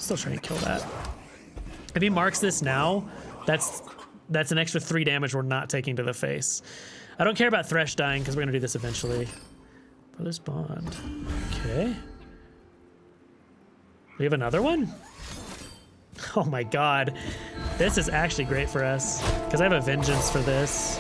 still try and kill that. If he marks this now, that's an extra 3 damage we're not taking to the face. I don't care about Thresh dying because we're gonna do this eventually. Brothers Bond. Okay. We have another one? Oh my god. This is actually great for us because I have a vengeance for this.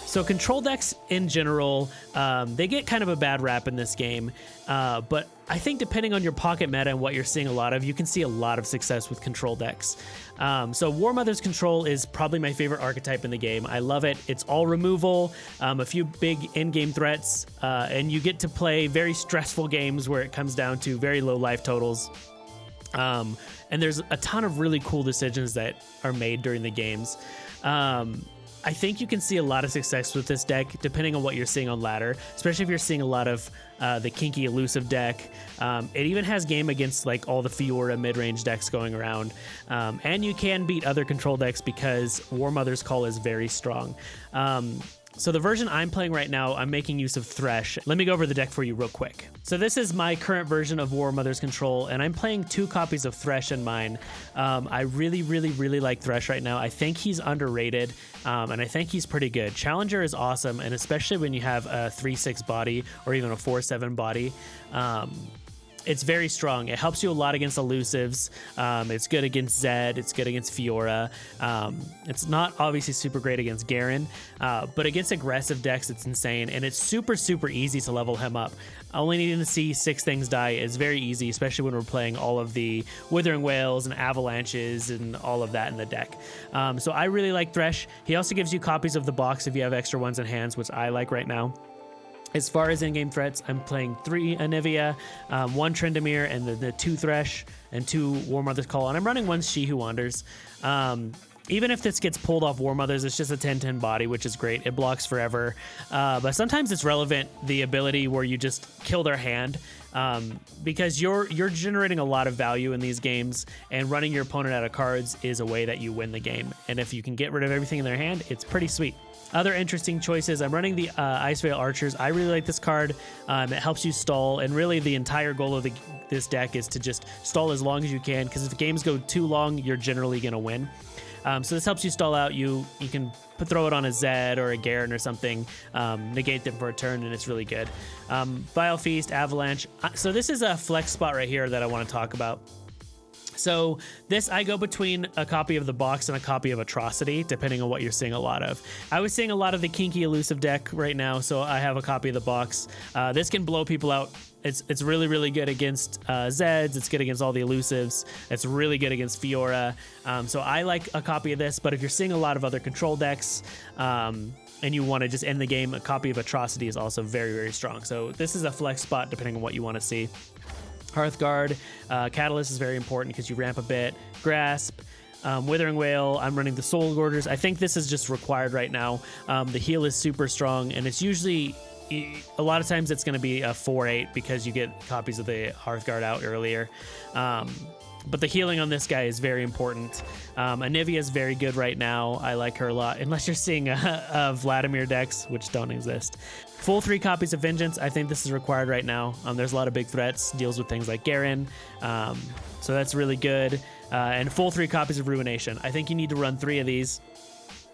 So control decks in general, they get kind of a bad rap in this game, but I think depending on your pocket meta and what you're seeing a lot of, you can see a lot of success with control decks. So Warmothers Control is probably my favorite archetype in the game. I love it. It's all removal, a few big in-game threats, and you get to play very stressful games where it comes down to very low life totals. And there's a ton of really cool decisions that are made during the games. I think you can see a lot of success with this deck depending on what you're seeing on ladder, especially if you're seeing a lot of the kinky elusive deck. It even has game against like all the Fiora mid-range decks going around. And you can beat other control decks because Warmother's Call is very strong. So the version I'm playing right now, I'm making use of Thresh. Let me go over the deck for you real quick. So this is my current version of Warmothers Control, and I'm playing 2 copies of Thresh in mine. I really like Thresh right now. I think he's underrated, and I think he's pretty good. Challenger is awesome, and especially when you have a 3/6 body or even a 4/7 body. It's very strong. It helps you a lot against elusives. It's good against Zed. It's good against Fiora. It's not obviously super great against Garen, but against aggressive decks, it's insane. And it's super easy to level him up. Only needing to see 6 things die is very easy, especially when we're playing all of the Withering Wails and Avalanches and all of that in the deck. So I really like Thresh. He also gives you copies of the box if you have extra ones in hands, which I like right now. As far as in-game threats, I'm playing 3 Anivia, 1 Tryndamere, and the 2 Thresh, and 2 Warmother's Call, and I'm running 1 She Who Wanders. Even if this gets pulled off Warmothers, it's just a 10/10 body, which is great. It blocks forever. But sometimes it's relevant, the ability where you just kill their hand, because you're generating a lot of value in these games, and running your opponent out of cards is a way that you win the game. And if you can get rid of everything in their hand, it's pretty sweet. Other interesting choices, I'm running the Ice Veil Archers. I really like this card. It helps you stall, and really the entire goal of this deck is to just stall as long as you can, because if the games go too long, you're generally going to win. So this helps you stall out. You can throw it on a Zed or a Garen or something, negate them for a turn, and it's really good. Vile Feast, Avalanche. So this is a flex spot right here that I want to talk about. So this, I go between a copy of the box and a copy of Atrocity, depending on what you're seeing a lot of. I was seeing a lot of the kinky elusive deck right now, so I have a copy of the box. This can blow people out. It's really good against Zeds. It's good against all the elusives. It's really good against Fiora. So I like a copy of this, but if you're seeing a lot of other control decks, and you want to just end the game, a copy of Atrocity is also very strong. So this is a flex spot depending on what you want to see. Hearthguard, Catalyst is very important because you ramp a bit. Grasp, Withering Wail, I'm running the Soul Gorgers. I think this is just required right now. The heal is super strong, and it's usually, a lot of times it's going to be a 4/8 because you get copies of the Hearthguard out earlier. But the healing on this guy is very important. Anivia is very good right now. I like her a lot, unless you're seeing a Vladimir decks, which don't exist. Full 3 copies of Vengeance. I think this is required right now. There's a lot of big threats, deals with things like Garen. So that's really good. And full 3 copies of Ruination. I think you need to run 3 of these.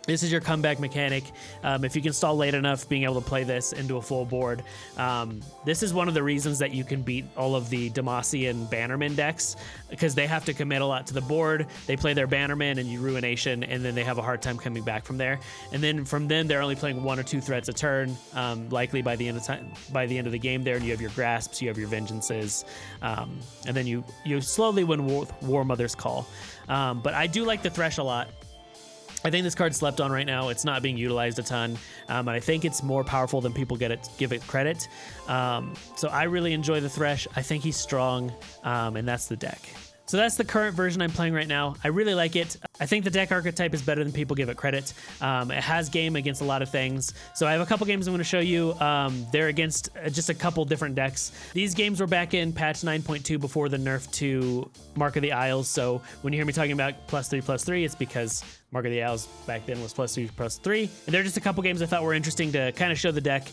This is your comeback mechanic. If you can stall late enough, being able to play this into a full board. This is one of the reasons that you can beat all of the Damacia and Bannerman decks, because they have to commit a lot to the board. They play their Bannerman and you Ruination, and then they have a hard time coming back from there. And then from then, they're only playing 1 or 2 threats a turn, likely by the end of the game there, and you have your Grasps, you have your Vengeances, and then you slowly win Warmother's Call. But I do like the Thresh a lot. I think this card's slept on right now. It's not being utilized a ton, and I think it's more powerful than people give it credit. So I really enjoy the Thresh. I think he's strong, and that's the deck. So that's the current version I'm playing right now. I really like it. I think the deck archetype is better than people give it credit. It has game against a lot of things. So I have a couple games I'm going to show you. They're against just a couple different decks. These games were back in patch 9.2 before the nerf to Mark of the Isles. So when you hear me talking about +3/+3, it's because Mark of the Isles back then was +3/+3. And they're just a couple games I thought were interesting to kind of show the deck.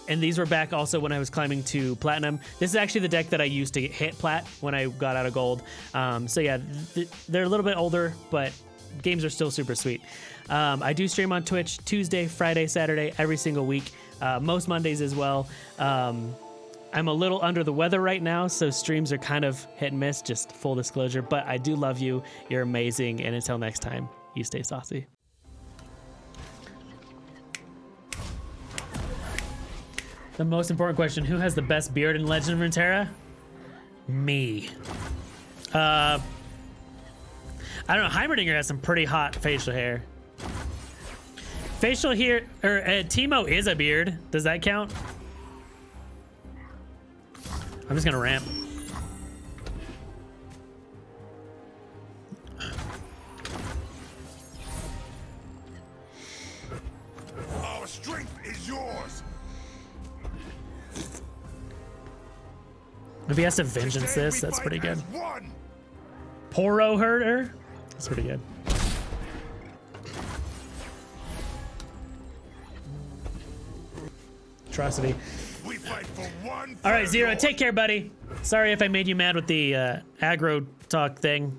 And these were back also when I was climbing to platinum. This is actually the deck that I used to hit plat when I got out of gold. So yeah, they're a little bit older, but games are still super sweet. I do stream on Twitch Tuesday, Friday, Saturday, every single week. Most Mondays as well. I'm a little under the weather right now, so streams are kind of hit and miss, just full disclosure. But I do love you. You're amazing. And until next time, you stay saucy. The most important question, who has the best beard in Legend of Runeterra? Me. I don't know, Heimerdinger has some pretty hot facial hair. Facial hair, or Teemo is a beard. Does that count? I'm just gonna ramp. Our strength is yours. If he has to vengeance this, that's pretty good. Poro herder? That's pretty good. Atrocity. We fight for one. All right, Zero, take care, buddy. Sorry if I made you mad with the aggro talk thing.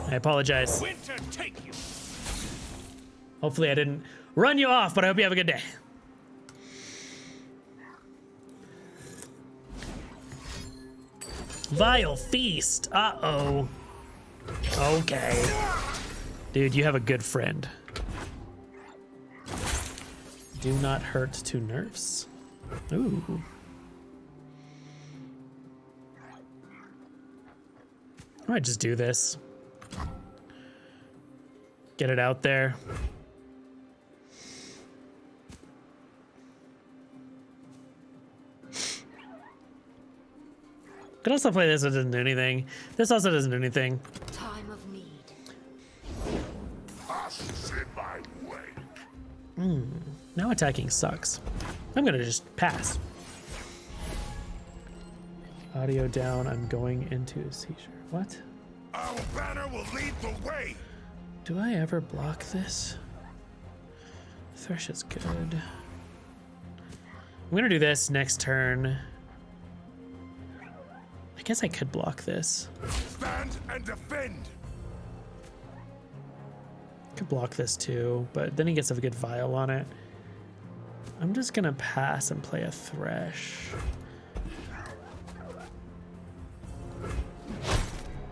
I apologize. Winter take you. Hopefully I didn't run you off, but I hope you have a good day. Vile feast. Uh-oh. Okay. Dude, you have a good friend. Do not hurt to nerfs. Ooh. I might just do this. Get it out there. Could also play this, it doesn't do anything. This also doesn't do anything. Time of need. Now attacking sucks. I'm gonna just pass. Audio down, I'm going into a seizure. What? Our banner will lead the way. Do I ever block this? Thresh is good. I'm gonna do this next turn. I guess I could block this. Stand and defend. Could block this too, but then he gets a good vial on it. I'm just gonna pass and play a Thresh.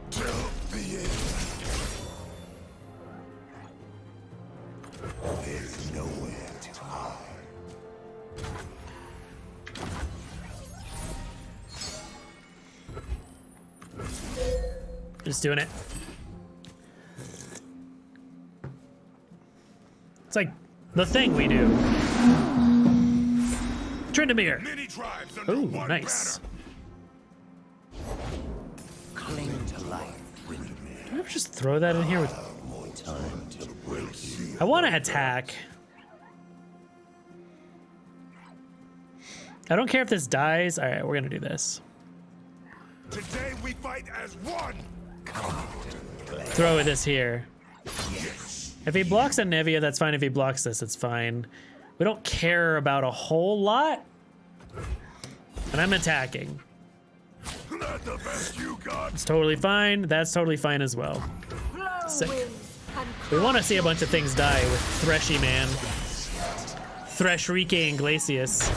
Till the end. There's nowhere to hide. Just doing it. It's like the thing we do. Tryndamere. Many tribes under Ooh, one nice. banner. Cling to life. Do I ever just throw that in here with... I want to attack. I don't care if this dies. All right, we're gonna do this. Today we fight as one. Throw this here. If he blocks a Nevia, that's fine. If he blocks this, it's fine. We don't care about a whole lot. And I'm attacking. Not the best you got. It's totally fine. That's totally fine as well. Sick. We want to see a bunch of things die with Threshy Man. Threshrike and Glacius.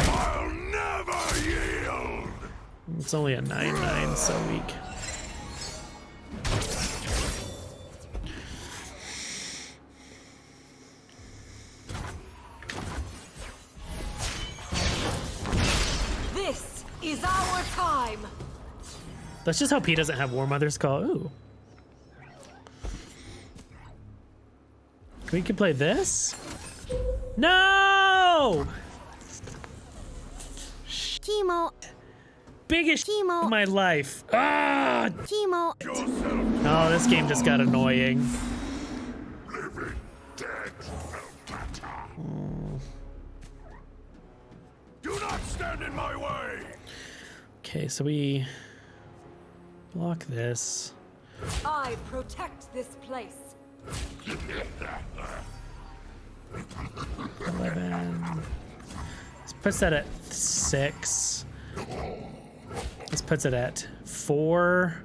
I'll never yield. It's only a 9/9, so weak. This is our time. Let's just hope he doesn't have Warmothers Call. Ooh. We could play this? No! Teemo. Biggest Teemo. of my life. Ah! Teemo. Oh, this game just got annoying. Living dead. Do not stand in my way. Okay, so we block this. I protect this place. 11. This puts that at 6. This puts it at 4.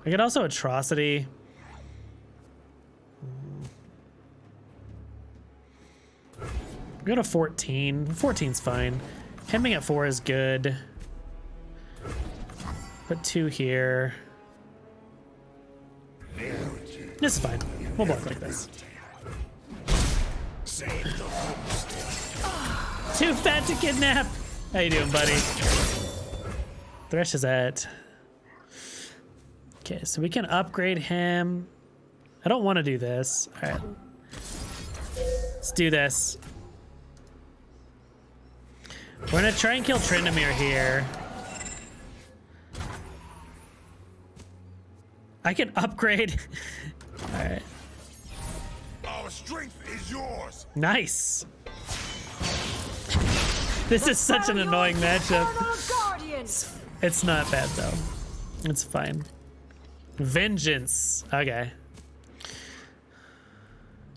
I could also atrocity. Go to 14. 14's fine. Hemming at 4 is good. Put 2 here. This is fine. We'll block like this. Too fat to kidnap. How you doing, buddy? Thresh is at. Okay, so we can upgrade him. I don't want to do this. All right. Let's do this. We're gonna try and kill Tryndamere here. I can upgrade. All right. Our strength is yours. Nice. This is such an annoying matchup. It's not bad though. It's fine. Vengeance. Okay.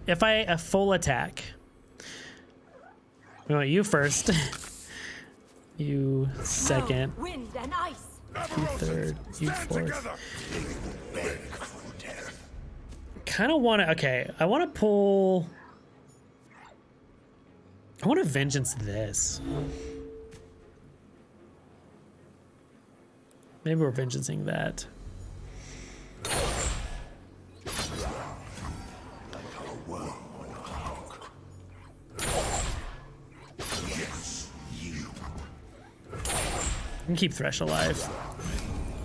If I a full attack. We want you first. You second. Wind and ice. You third. You Stand fourth. together. Kind of want to. Okay, I want to pull. I want to vengeance this. Maybe we're vengeancing that. We can keep Thresh alive.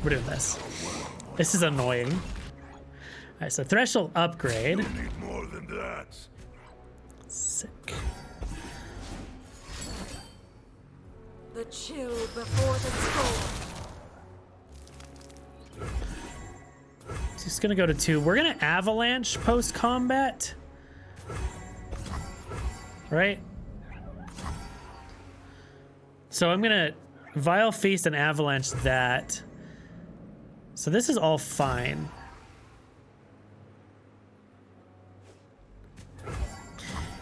We're doing this. This is annoying. All right, so Thresh will upgrade. Need more than that. Sick. The chill before the storm. Just gonna go to 2. We're gonna avalanche post combat. Right? So I'm gonna Vile Feast and avalanche that. So this is all fine.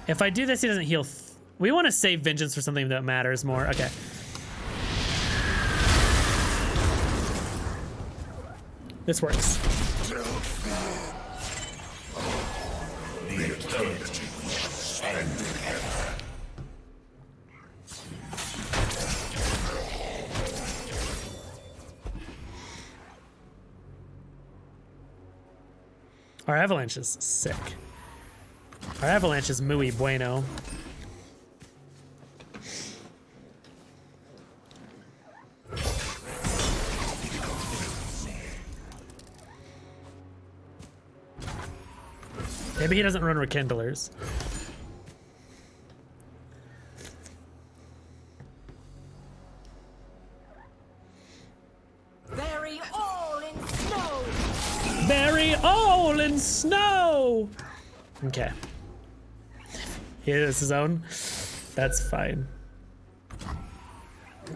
If I do this, he doesn't heal. We want to save vengeance for something that matters more. Okay. This works. Our avalanche is sick. Our avalanche is muy bueno. Maybe he doesn't run rekindlers. Bury all in snow. Bury all in snow. Okay. He is his own. That's fine. I'm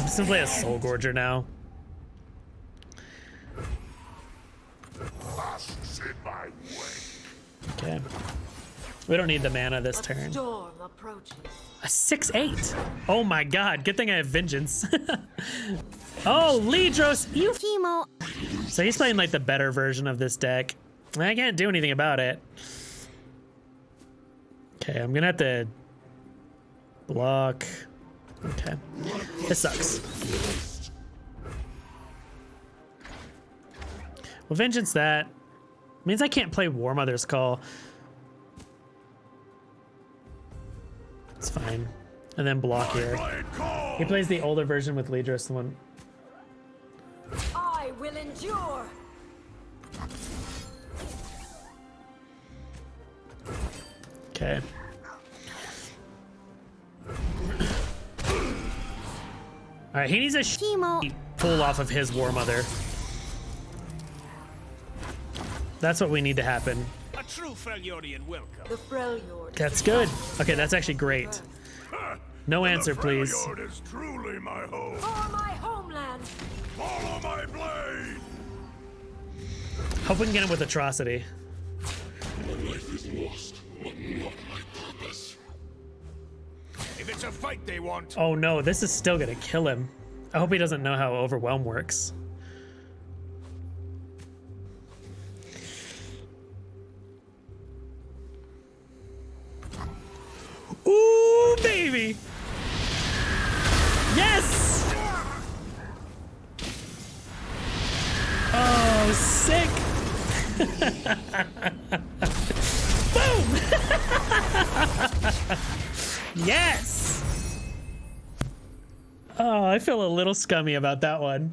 simply a Soul Gorger now. Okay. We don't need the mana this turn. Storm approaches. A 6/8. Oh my god. Good thing I have Vengeance. Oh, Lidros, you. Teemo. So he's playing like the better version of this deck. I can't do anything about it. Okay, I'm gonna have to block. Okay, this sucks. Well, Vengeance that means I can't play Warmothers Call. It's fine. And then block here. He plays the older version with Lidros, the one. I will endure. Okay. All right, he needs a Teemo. pull off of his Warmother. That's what we need to happen. A true Freljordian welcome. The Freljord. That's good. Okay, that's actually great. No answer, please. Freljord is truly my home. For my homeland. Follow my blade. Hope we can get him with atrocity. If it's a fight they want, Oh no, this is still gonna kill him. I hope he doesn't know how overwhelm works. Ooh, baby! Yes! Oh, sick! Boom! Yes! Oh, I feel a little scummy about that one.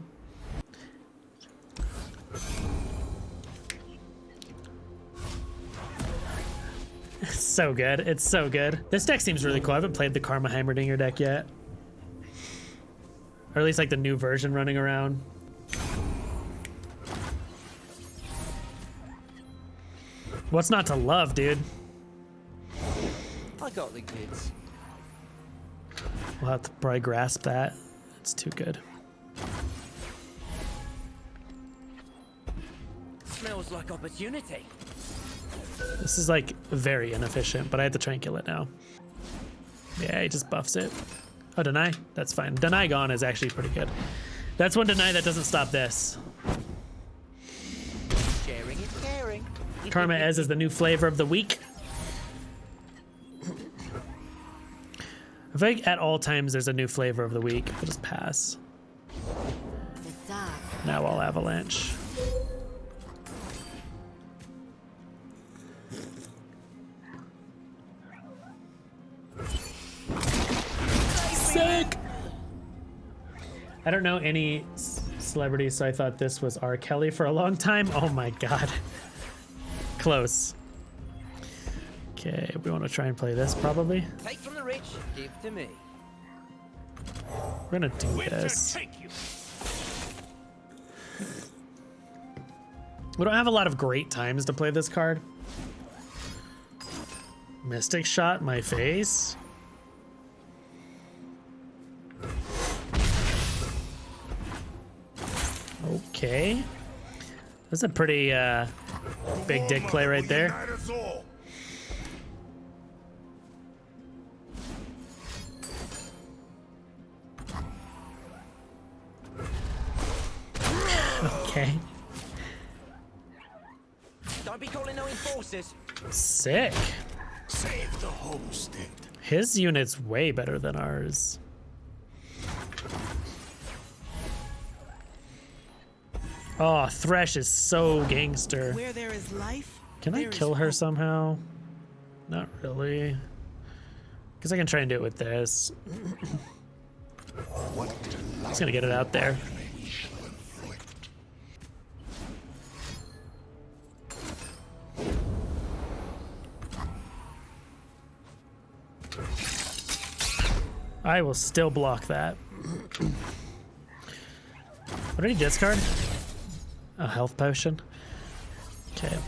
It's so good. It's so good. This deck seems really cool. I haven't played the Karma Heimerdinger deck yet. Or at least like the new version running around. What's not to love, dude? I got the goods. We'll have to probably grasp that. It's too good. Smells like opportunity. This is like very inefficient, but I have to try and kill it now. Yeah, he just buffs it. Oh, deny? That's fine. Deny gone is actually pretty good. That's one deny that doesn't stop this. Sharing is caring. Karma Ez is the new flavor of the week. I think at all times there's a new flavor of the week. I'll just pass. The dark. Now I'll avalanche. Sick! I don't know any celebrities, so I thought this was R. Kelly for a long time. Oh my god. Close. Okay, we want to try and play this probably. Take from the rich, give to me. We're gonna do Winter this. take you. We don't have a lot of great times to play this card. Mystic shot in my face. Okay. That's a pretty big dick play right there. Unite us all. Okay. Don't be calling no enforcers. Sick. Save the homestead. His unit's way better than ours. Oh, Thresh is so gangster. Where there is life, Can I there is kill her hope. somehow? Not really. Because I can try and do it with this. Just gonna get it out there. I will still block that. What did he discard? A health potion. Okay,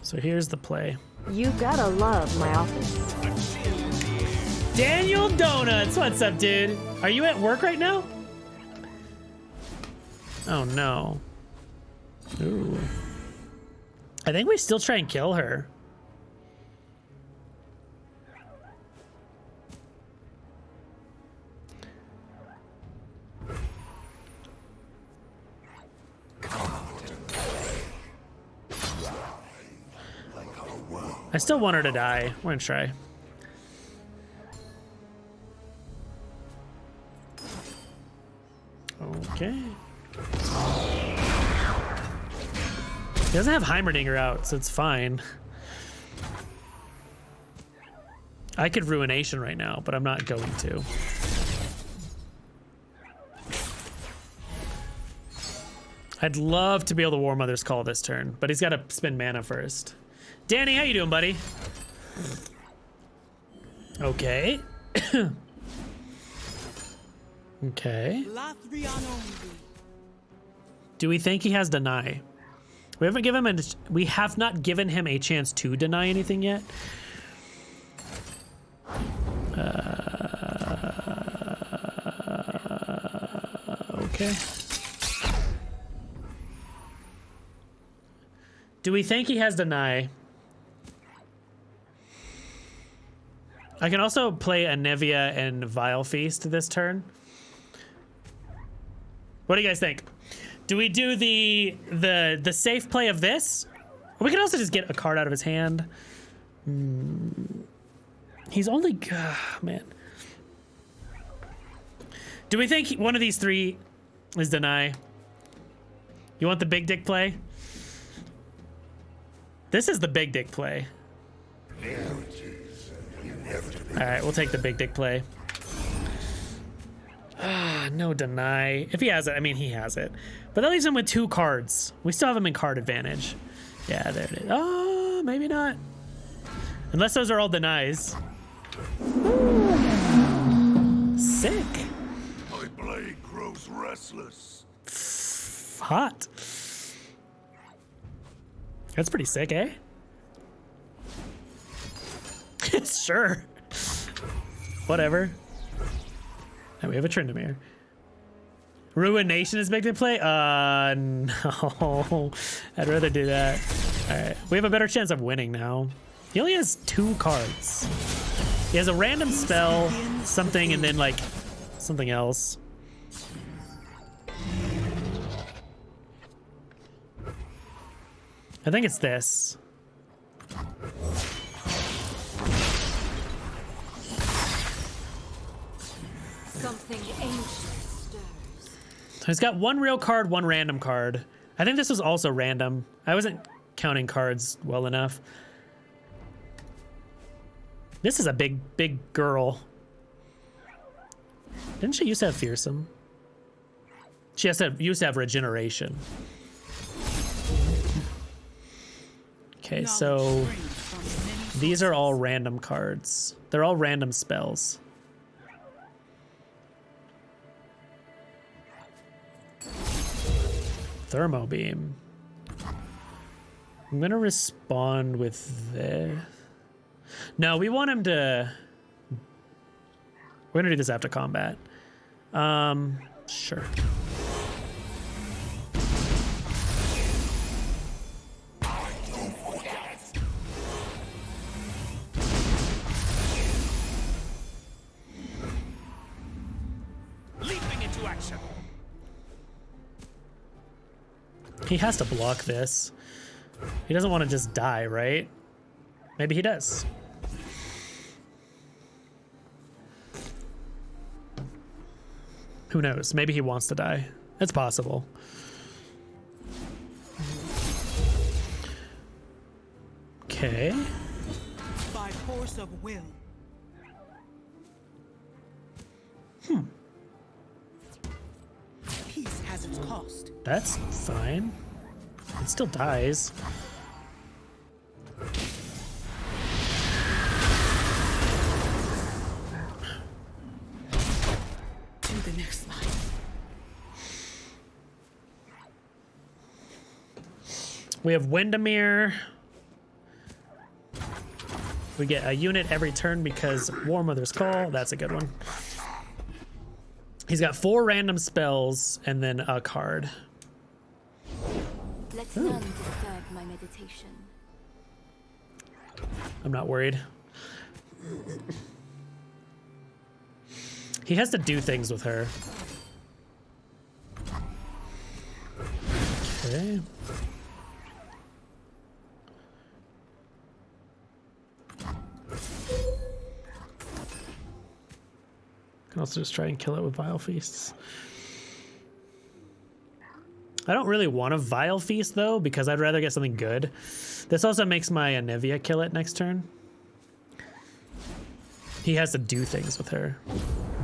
so here's the play. You gotta love my office. Daniel Donuts, what's up, dude? Are you at work right now? Oh no. Ooh. I think we still try and kill her. I still want her to die. We're gonna try. Okay. He doesn't have Heimerdinger out, so it's fine. I could Ruination right now, but I'm not going to. I'd love to be able to Warmothers call this turn, but he's got to spend mana first. Danny, how you doing, buddy? Okay. Okay. Do we think he has deny? We have not given him a chance to deny anything yet. Okay. Do we think he has deny? I can also play Anevia and Vile Feast this turn. What do you guys think? Do we do the safe play of this? Or we can also just get a card out of his hand. He's only man. Do we think one of these three is deny? You want the big dick play? This is the big dick play. All right, we'll take the big dick play. No deny. If he has it, I mean, he has it. But that leaves him with 2 cards. We still have him in card advantage. Yeah, there it is. Oh, maybe not. Unless those are all denies. Sick. My blade grows restless. Hot. That's pretty sick, eh? Sure. Whatever. And we have a Tryndamere. Ruination is big to play? No. I'd rather do that. Alright. We have a better chance of winning now. He only has 2 cards. He has a random spell, something, and then, like, something else. I think it's this. Something ancient stirs. So he's got 1 real card, 1 random card. I think this was also random. I wasn't counting cards well enough. This is a big girl. Didn't she used to have fearsome? She used to have regeneration. Okay, so these are all random cards. They're all random spells. Thermo beam. I'm gonna respond with this. No, we want him to. We're gonna do this after combat. Sure. Leaping into action. He has to block this. He doesn't want to just die, right? Maybe he does. Who knows? Maybe he wants to die. It's possible. Okay. By force of will. Peace has its cost. That's fine. It still dies. To the next line. We have Windermere. We get a unit every turn because Warmothers Call. That's a good one. He's got 4 random spells and then a card. Let none disturb my meditation. I'm not worried. He has to do things with her. Okay. Can also just try and kill it with Vile Feasts. I don't really want a Vile Feast though, because I'd rather get something good. This also makes my Anevia kill it next turn. He has to do things with her.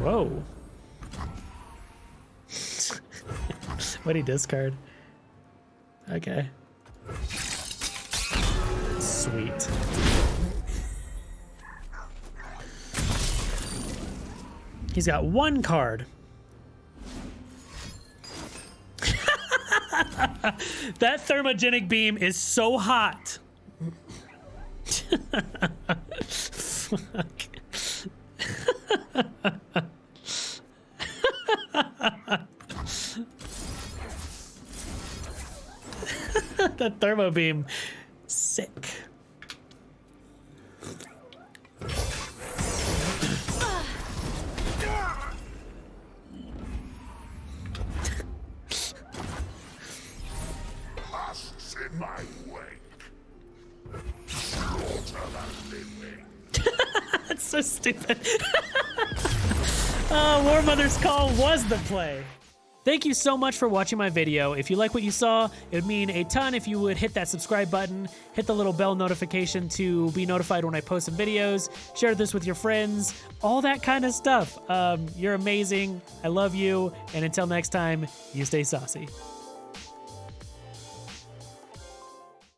Whoa. What'd he discard? Okay. Sweet. He's got 1 card. That thermogenic beam is so hot. Fuck. The thermo beam. Sick. Asks in my wake. Slaughter the living. That's so stupid. Oh, Warmothers Call was the play. Thank you so much for watching my video. If you like what you saw, it would mean a ton if you would hit that subscribe button, hit the little bell notification to be notified when I post some videos, share this with your friends, all that kind of stuff. You're amazing. I love you. And until next time, you stay saucy.